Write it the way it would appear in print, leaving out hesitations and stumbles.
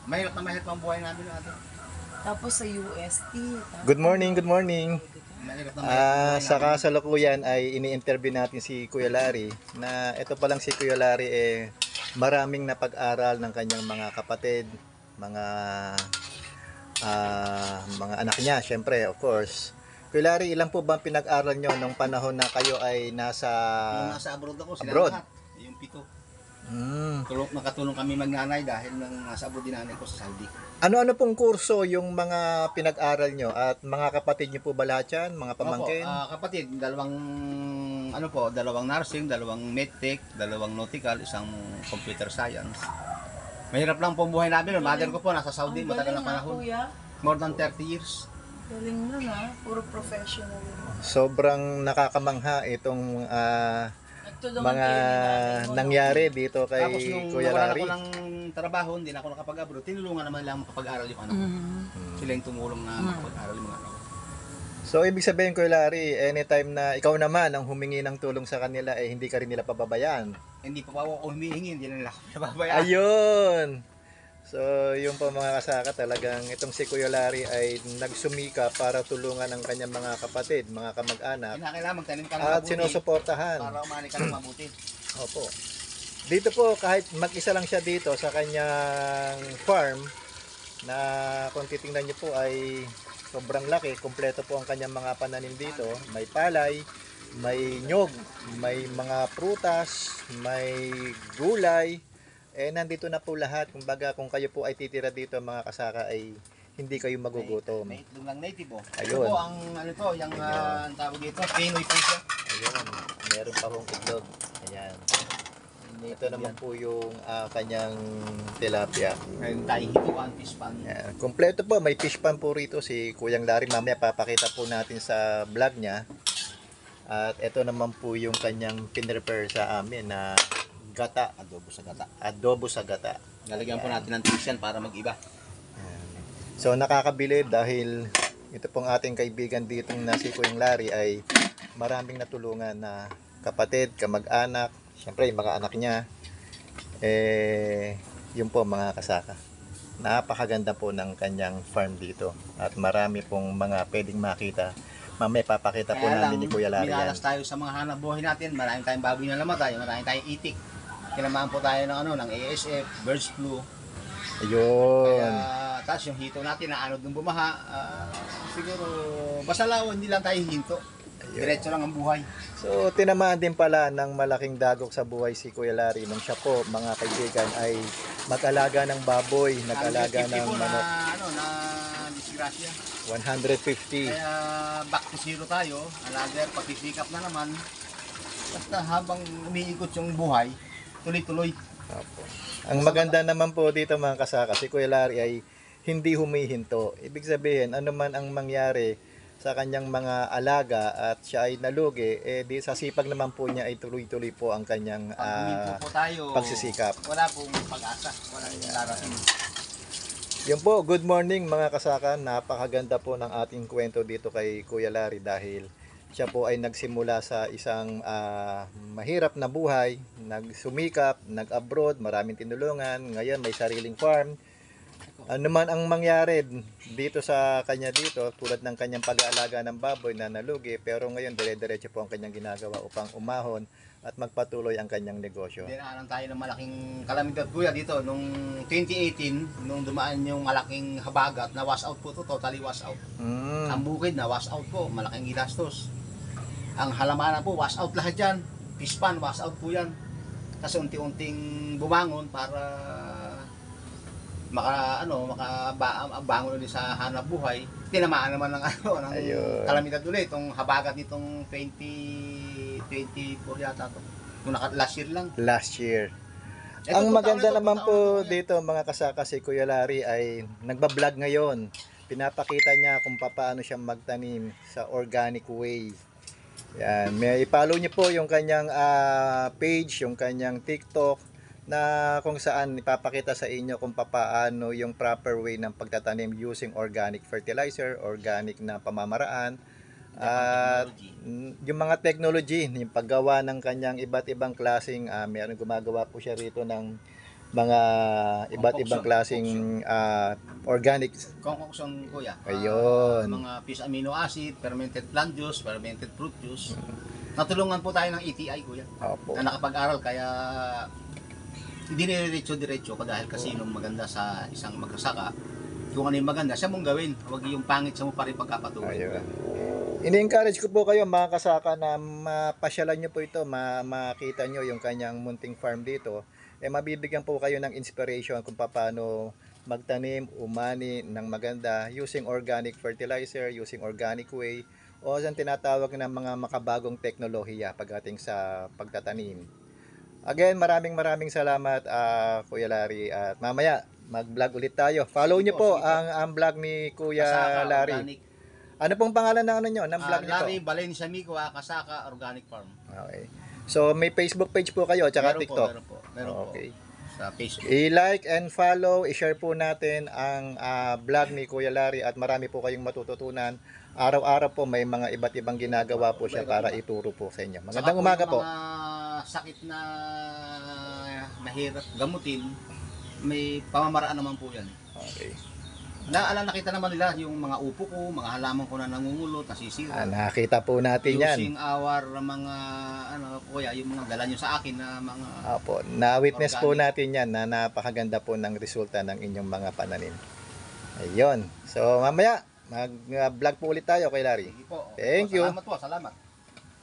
Mahirap na mahirap ang buhay namin ate. Tapos sa UST. Good morning, good morning. Mahirap na mahirap ang buhay Sa namin. kasalukuyan ay ini-interview natin si Kuya Larry na ito pa lang si Kuya Larry maraming napag-aral ng kanyang mga kapatid, mga anak niya, syempre, of course. Kuya Larry, ilan po ba pinag-aral nyo nung panahon na kayo ay nasa Nung nasa abroad ako, sila abroad? lahat. Yung 7. Hmm. Nakatulong kami magnanay dahil nang nasa abroad din nanay ko sa Saudi. Ano-ano pong kurso yung mga pinag-aral nyo at mga kapatid nyo po ba lahat yan? Mga pamangkin? Opo, kapatid, dalawang nursing, dalawang medtech, dalawang nautical, isang computer science. Mahirap lang po ang buhay namin. Mother ko po nasa Saudi, matagal na panahon. Kuya. More than 30 years. Galing nun puro professional. Sobrang nakakamangha itong Nagtulungan mga kayo ni nanay mo, no? nangyari dito kay Tapos nung Kuya nawalan Larry. ako ng trabaho, hindi na ako nakapag-abroad, tinulungan naman lang makapag-aral yung anak ko. Sila yung tumulong na makapag-aral yung mga anak ko. So ibig sabihin Kuya Larry, anytime na ikaw naman ang humingi ng tulong sa kanila hindi ka rin nila pababayaan. Hindi pa ako humihingi, hindi na nila ako nababayaan. Ayun! So yung po mga kasaka, talagang itong si Kuya Larry ay nagsumika para tulungan ang kanyang mga kapatid, mga kamag-anak Kailangan magtanim ka ng at mabuti sinusuportahan. para umani ka ng mabuti. Opo. Dito po, kahit mag-isa lang siya dito sa kanyang farm, na kung titingnan niyo po ay sobrang laki, kumpleto po ang kanyang mga pananim dito. May palay, may nyog, may mga prutas, may gulay. Nandito na po lahat. Kumbaga, kung kayo po ay titira dito mga kasaka ay hindi kayo magugutom. May itlog ng native oh. Ayun. Ito po ang ano to, yung ang tawag dito, Pinoy po siya. Ayun, meron pa hong itlog. Ayan. Ito naman po yung kanyang tilapia. Ngayon tayo hituan, fish pan. Ayan. Kompleto po, may fish pan po rito si Kuyang Larry. Mamaya papakita po natin sa vlog niya. At ito naman po yung kanyang pinrepare sa amin na gata. Adobo sa gata. Adobo sa gata. Lalagyan po natin ng tusyan para mag-iba. So nakakabili dahil ito pong ating kaibigan dito na si Kuyang Larry ay maraming natulungan na kapatid, kamag-anak, siyempre yung mga anak niya. Yun po mga kasaka. Napakaganda po ng kanyang farm dito at marami pong mga pwedeng makita. Mamaya papakita po namin ni Kuya Larry yan. Minalas tayo sa mga hanap buhay natin. Maraming tayong baboy na namatay, maraming tayong itik. Kinamaan po tayo ng ASF, birds flu. Ayun. Kaya, tapos yung hito natin na anod ng bumaha, siguro basta lang hindi lang tayo hinto. Diretso lang ang buhay. So tinamaan din pala ng malaking dagok sa buhay si Kuya Larry nung siya po mga kaibigan ay mag-alaga ng baboy, nag-alaga ng manok. Na disgrasya. 150. Kaya back to zero tayo. Another pagsisikap na naman. Basta habang umiikot yung buhay, tuloy-tuloy. Opo. Ang maganda naman po dito mga kasaka, si Kuya Larry ay hindi humihinto. Ibig sabihin, ano man ang mangyari sa kanyang mga alaga at siya ay nalugi, di sa sipag naman po niya ay tuloy-tuloy po ang kanyang Pag huminto po tayo, pagsisikap. wala pong pag-asa. Wala yung darating. Yun po, good morning mga kasaka. Napakaganda po ng ating kwento dito kay Kuya Larry dahil siya po ay nagsimula sa isang mahirap na buhay, nagsumikap, nag-abroad, maraming tinulungan, ngayon may sariling farm. Ano man ang mangyari dito sa kanya dito, tulad ng kanyang pag-aalaga ng baboy na nalugi, pero ngayon dire-diretso po ang kanyang ginagawa upang umahon at magpatuloy ang kanyang negosyo. Dinaanan tayo ng malaking kalamidad kuya dito nung 2018 nung dumaan yung malaking habagat na wash out po to, totally wash out. Ang bukid na wash out po, malaking ginastos. Ang halamanan po wash out lahat yan. Fish pan wash out po yan. Kasi unti-unting bumangon para makabangon ulit sa hanap buhay. Tinamaan naman ng ng Ayun. kalamidad ulit itong habagat nitong 2024 yata to. Kung last year lang. Last year. Ito, Ang punta maganda ulit, naman punta po ulit. dito mga kasaka, si Kuya Larry ay nagbablog ngayon. Pinapakita niya kung paano siya magtanim sa organic way. Yan, may i-follow niyo po yung kanyang page, yung kanyang TikTok na kung saan ipapakita sa inyo kung paano yung proper way ng pagtatanim using organic fertilizer, organic na pamamaraan. At yung mga technology, yung paggawa ng kanyang iba't ibang klaseng, meron gumagawa po siya rito ng mga iba't ibang klaseng organic. Concoction kuya. Ayun. Mga fish amino acid, fermented plant juice, fermented fruit juice. Natulungan po tayo ng ETI kuya. Opo. Na nakapag-aral kaya hindi diretso-diretso ko dahil kasi nung maganda sa isang magsasaka, kung ano yung maganda, siya mong gawin. Huwag yung pangit siya mo pa rin pagkapatuloy. Ayun. Ini-encourage ko po kayo mga kasaka na mapasyalan nyo po ito, makita nyo yung kanyang munting farm dito. Mabibigyan po kayo ng inspiration kung paano magtanim, umani ng maganda using organic fertilizer, using organic way, o sa tinatawag ng mga makabagong teknolohiya pagdating sa pagtatanim. Again, maraming salamat Kuya Larry, at mamaya mag-vlog ulit tayo. Follow nyo po ang vlog ni Kuya Kasaka Larry. Organic. Ano pong pangalan ng ano nyo, ng vlog nyo po? Larry Valencia Mico, Kasaka Organic Farm. Okay. So may Facebook page po kayo, tsaka Meron TikTok. Meron po. Okay. Sa Facebook. I-like and follow, i-share po natin ang vlog ni Kuya Larry at marami po kayong matututunan. Araw-araw po may mga iba't ibang ginagawa po siya para ituro po sa inyo. Magandang umaga po. Mga sakit na mahirap gamutin, may pamamaraan naman po yan. Okay. Nakita naman nila yung mga upo ko, mga halaman ko na nangungulot, nasisira. Nakita po natin yan. Using our mga kuya, yung mga dala nyo sa akin na mga Opo, na-witness po organic. natin yan na napakaganda po ng resulta ng inyong mga pananim. Ayun. So mamaya mag-vlog po ulit tayo kay Larry. Sige po. Thank you. Salamat po, salamat.